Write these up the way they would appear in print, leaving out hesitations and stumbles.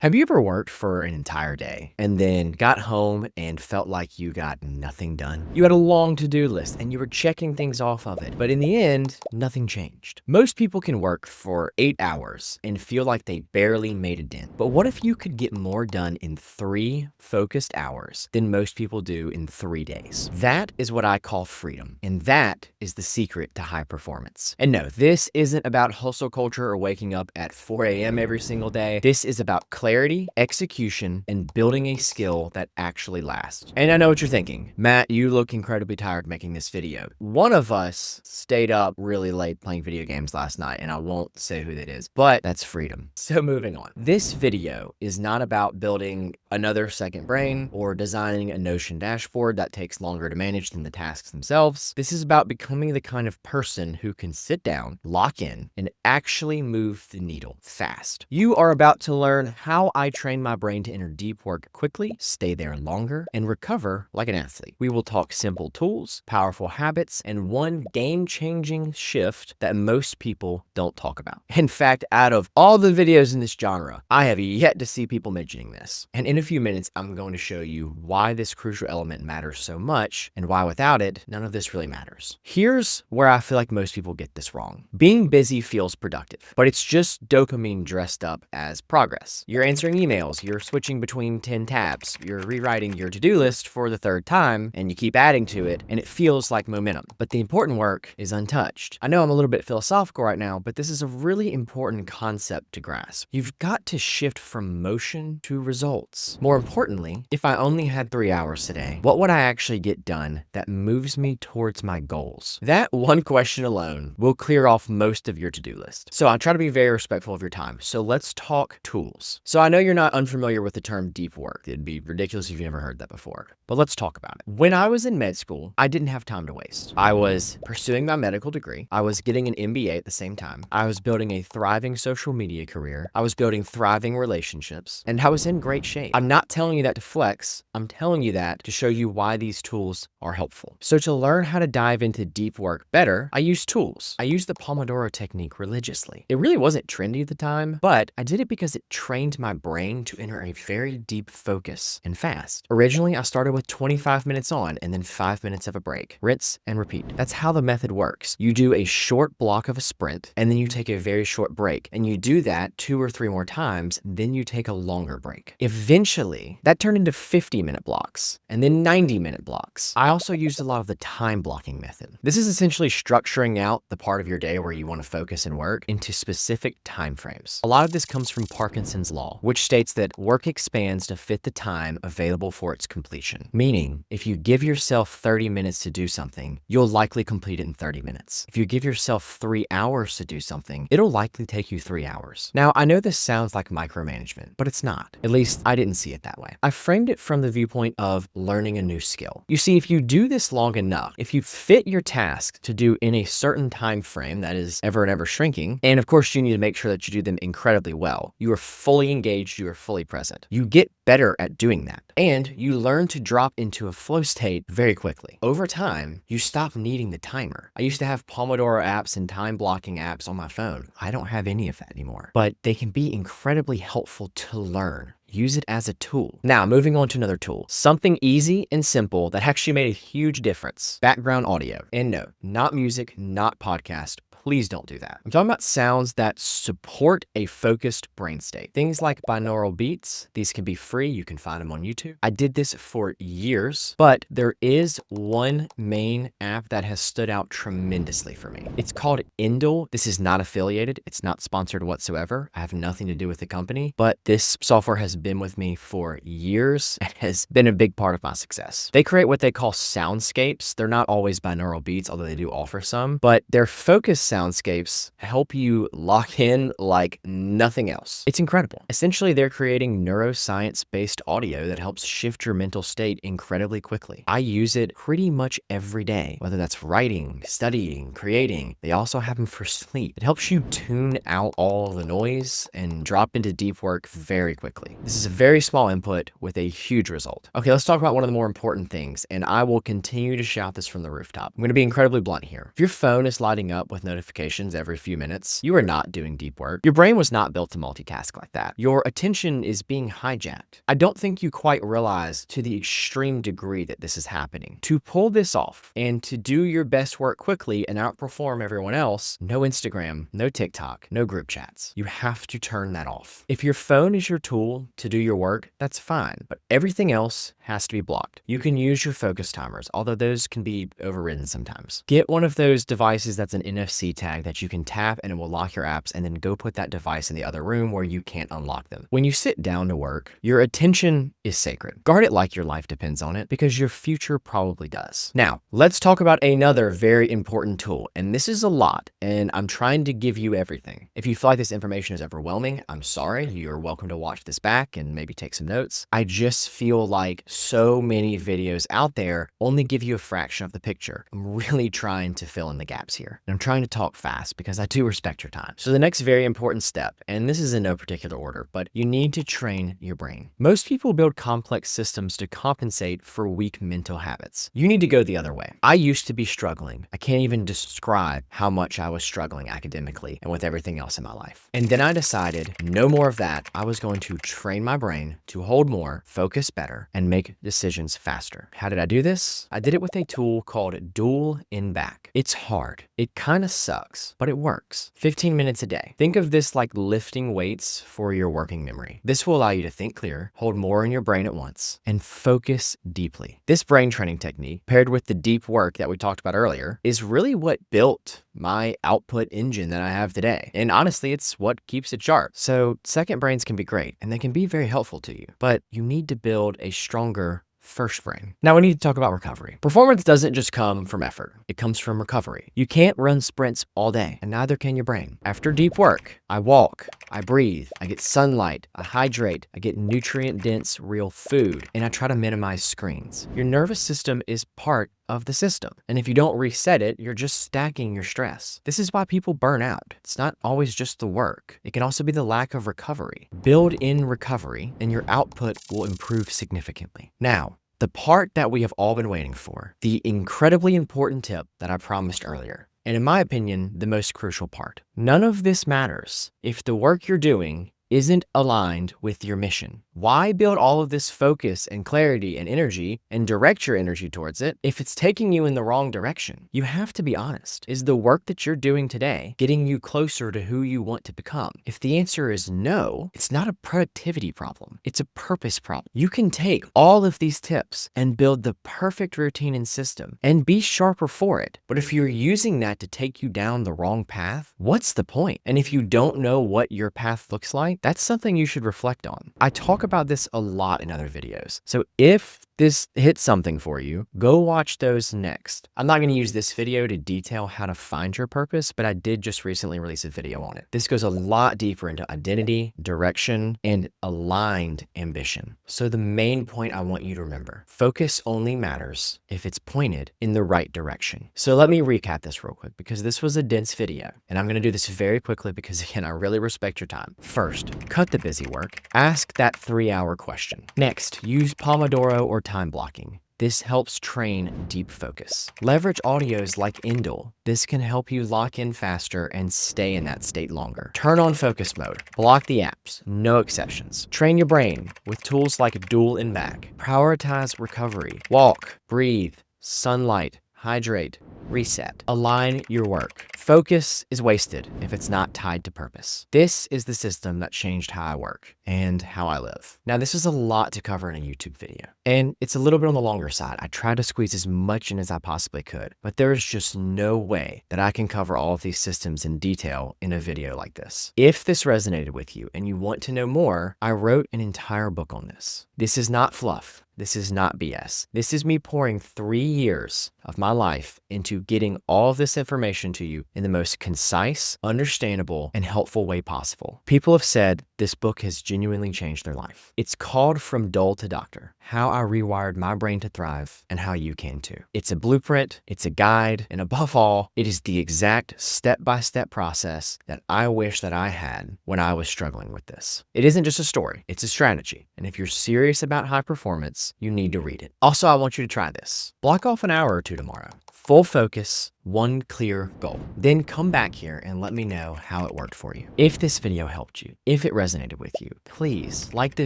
Have you ever worked for an entire day and then got home and felt like you got nothing done? You had a long to-do list and you were checking things off of it, but in the end, nothing changed. Most people can work for 8 hours and feel like they barely made a dent. But what if you could get more done in 3 focused hours than most people do in 3 days? That is what I call freedom, and that is the secret to high performance. And no, this isn't about hustle culture or waking up at 4 a.m. every single day. This is about clarity, execution, and building a skill that actually lasts. And I know what you're thinking. Matt, you look incredibly tired making this video. One of us stayed up really late playing video games last night, and I won't say who that is, but that's freedom. So moving on. This video is not about building another second brain or designing a Notion dashboard that takes longer to manage than the tasks themselves. This is about becoming the kind of person who can sit down, lock in, and actually move the needle fast. You are about to learn how I train my brain to enter deep work quickly, stay there longer, and recover like an athlete. We will talk simple tools, powerful habits, and one game-changing shift that most people don't talk about. In fact, out of all the videos in this genre, I have yet to see people mentioning this. And in a few minutes, I'm going to show you why this crucial element matters so much and why without it, none of this really matters. Here's where I feel like most people get this wrong. Being busy feels productive, but it's just dopamine dressed up as progress. You're answering emails, you're switching between 10 tabs, you're rewriting your to-do list for the 3rd time, and you keep adding to it, and it feels like momentum. But the important work is untouched. I know I'm a little bit philosophical right now, but this is a really important concept to grasp. You've got to shift from motion to results. More importantly, if I only had 3 hours today, what would I actually get done that moves me towards my goals? That one question alone will clear off most of your to-do list. So I try to be very respectful of your time. So let's talk tools. So I know you're not unfamiliar with the term deep work. It'd be ridiculous if you've never heard that before, but let's talk about it. When I was in med school, I didn't have time to waste. I was pursuing my medical degree. I was getting an MBA at the same time. I was building a thriving social media career. I was building thriving relationships, and I was in great shape. I'm not telling you that to flex. I'm telling you that to show you why these tools are helpful. So to learn how to dive into deep work better, I used tools. I used the Pomodoro technique religiously. It really wasn't trendy at the time, but I did it because it trained my brain to enter a very deep focus and fast. Originally, I started with 25 minutes on and then 5 minutes of a break. Rinse and repeat. That's how the method works. You do a short block of a sprint and then you take a very short break, and you do that 2 or 3 more times, then you take a longer break. Eventually, that turned into 50-minute blocks and then 90-minute blocks. I also used a lot of the time blocking method. This is essentially structuring out the part of your day where you want to focus and work into specific time frames. A lot of this comes from Parkinson's law, which states that work expands to fit the time available for its completion. Meaning, if you give yourself 30 minutes to do something, you'll likely complete it in 30 minutes. If you give yourself 3 hours to do something, it'll likely take you 3 hours. Now, I know this sounds like micromanagement, but it's not. At least I didn't see it that way. I framed it from the viewpoint of learning a new skill. You see, if you do this long enough, if you fit your task to do in a certain time frame that is ever and ever shrinking, and of course you need to make sure that you do them incredibly well, you are fully engaged, you are fully present. You get better at doing that, and you learn to drop into a flow state very quickly. Over time, you stop needing the timer. I used to have Pomodoro apps and time blocking apps on my phone. I don't have any of that anymore, but they can be incredibly helpful to learn. Use it as a tool. Now, moving on to another tool. Something easy and simple that actually made a huge difference. Background audio. And no, not music, not podcast. Please don't do that. I'm talking about sounds that support a focused brain state. Things like binaural beats. These can be free. You can find them on YouTube. I did this for years, but there is one main app that has stood out tremendously for me. It's called Indle. This is not affiliated. It's not sponsored whatsoever. I have nothing to do with the company, but this software has been with me for years and has been a big part of my success. They create what they call soundscapes. They're not always binaural beats, although they do offer some, but their focus soundscapes help you lock in like nothing else. It's incredible. Essentially, they're creating neuroscience-based audio that helps shift your mental state incredibly quickly. I use it pretty much every day, whether that's writing, studying, creating. They also have them for sleep. It helps you tune out all the noise and drop into deep work very quickly. This is a very small input with a huge result. Okay, let's talk about one of the more important things, and I will continue to shout this from the rooftop. I'm going to be incredibly blunt here. If your phone is lighting up with notifications notifications every few minutes, you are not doing deep work. Your brain was not built to multitask like that. Your attention is being hijacked. I don't think you quite realize to the extreme degree that this is happening. To pull this off and to do your best work quickly and outperform everyone else, no Instagram, no TikTok, no group chats. You have to turn that off. If your phone is your tool to do your work, that's fine, but everything else has to be blocked. You can use your focus timers, although those can be overridden sometimes. Get one of those devices that's an NFC tag that you can tap and it will lock your apps, and then go put that device in the other room where you can't unlock them. When you sit down to work, your attention is sacred. Guard it like your life depends on it, because your future probably does. Now, let's talk about another very important tool, and this is a lot, and I'm trying to give you everything. If you feel like this information is overwhelming, I'm sorry. You're welcome to watch this back and maybe take some notes. I just feel like so many videos out there only give you a fraction of the picture. I'm really trying to fill in the gaps here, and I'm trying to talk fast because I do respect your time. So the next very important step, and this is in no particular order, but you need to train your brain. Most people build complex systems to compensate for weak mental habits. You need to go the other way. I used to be struggling. I can't even describe how much I was struggling academically and with everything else in my life. And then I decided no more of that. I was going to train my brain to hold more, focus better, and make decisions faster. How did I do this? I did it with a tool called Dual In Back. It's hard. It kind of sucks, but it works. 15 minutes a day. Think of this like lifting weights for your working memory. This will allow you to think clear, hold more in your brain at once, and focus deeply. This brain training technique, paired with the deep work that we talked about earlier, is really what built my output engine that I have today. And honestly, it's what keeps it sharp. So second brains can be great, and they can be very helpful to you, but you need to build a stronger first brain. Now we need to talk about recovery. Performance doesn't just come from effort. It comes from recovery. You can't run sprints all day, and neither can your brain. After deep work, I walk, I breathe, I get sunlight, I hydrate, I get nutrient-dense real food, and I try to minimize screens. Your nervous system is part of the system, and if you don't reset it, you're just stacking your stress. This is why people burn out. It's not always just the work. It can also be the lack of recovery. Build in recovery, and your output will improve significantly. Now, the part that we have all been waiting for, the incredibly important tip that I promised earlier, and in my opinion, the most crucial part. None of this matters if the work you're doing isn't aligned with your mission. Why build all of this focus and clarity and energy and direct your energy towards it if it's taking you in the wrong direction? You have to be honest. Is the work that you're doing today getting you closer to who you want to become? If the answer is no, it's not a productivity problem. It's a purpose problem. You can take all of these tips and build the perfect routine and system and be sharper for it. But if you're using that to take you down the wrong path, what's the point? And if you don't know what your path looks like, that's something you should reflect on. I talk about this a lot in other videos. So if this hits something for you, go watch those next. I'm not going to use this video to detail how to find your purpose, but I did just recently release a video on it. This goes a lot deeper into identity, direction, and aligned ambition. So the main point I want you to remember, focus only matters if it's pointed in the right direction. So let me recap this real quick, because this was a dense video, and I'm going to do this very quickly because again, I really respect your time. First, cut the busy work. Ask that 3-hour question. Next, use Pomodoro or time blocking. This helps train deep focus. Leverage audios like Indle. This can help you lock in faster and stay in that state longer. Turn on focus mode. Block the apps, no exceptions. Train your brain with tools like Dual In Back. Prioritize recovery. Walk, breathe, sunlight, hydrate, reset. Align your work. Focus is wasted if it's not tied to purpose. This is the system that changed how I work and how I live. Now, this is a lot to cover in a YouTube video, and it's a little bit on the longer side. I tried to squeeze as much in as I possibly could, but there is just no way that I can cover all of these systems in detail in a video like this. If this resonated with you and you want to know more, I wrote an entire book on this. This is not fluff. This is not BS. This is me pouring 3 years of my life into getting all of this information to you in the most concise, understandable, and helpful way possible. People have said this book has genuinely changed their life. It's called From Dull to Doctor: How I Rewired My Brain to Thrive and How You Can Too. It's a blueprint, it's a guide, and above all, it is the exact step-by-step process that I wish that I had when I was struggling with this. It isn't just a story, it's a strategy. And if you're serious about high performance, you need to read it. Also, I want you to try this. Block off an hour or two tomorrow. Full focus, one clear goal. Then come back here and let me know how it worked for you. If this video helped you, if it resonated with you, please like the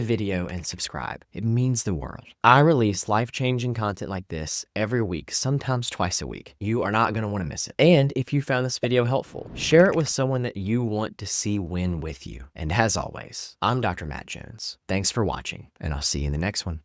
video and subscribe. It means the world. I release life-changing content like this every week, sometimes twice a week. You are not going to want to miss it. And if you found this video helpful, share it with someone that you want to see win with you. And as always, I'm Dr. Matt Jones. Thanks for watching, and I'll see you in the next one.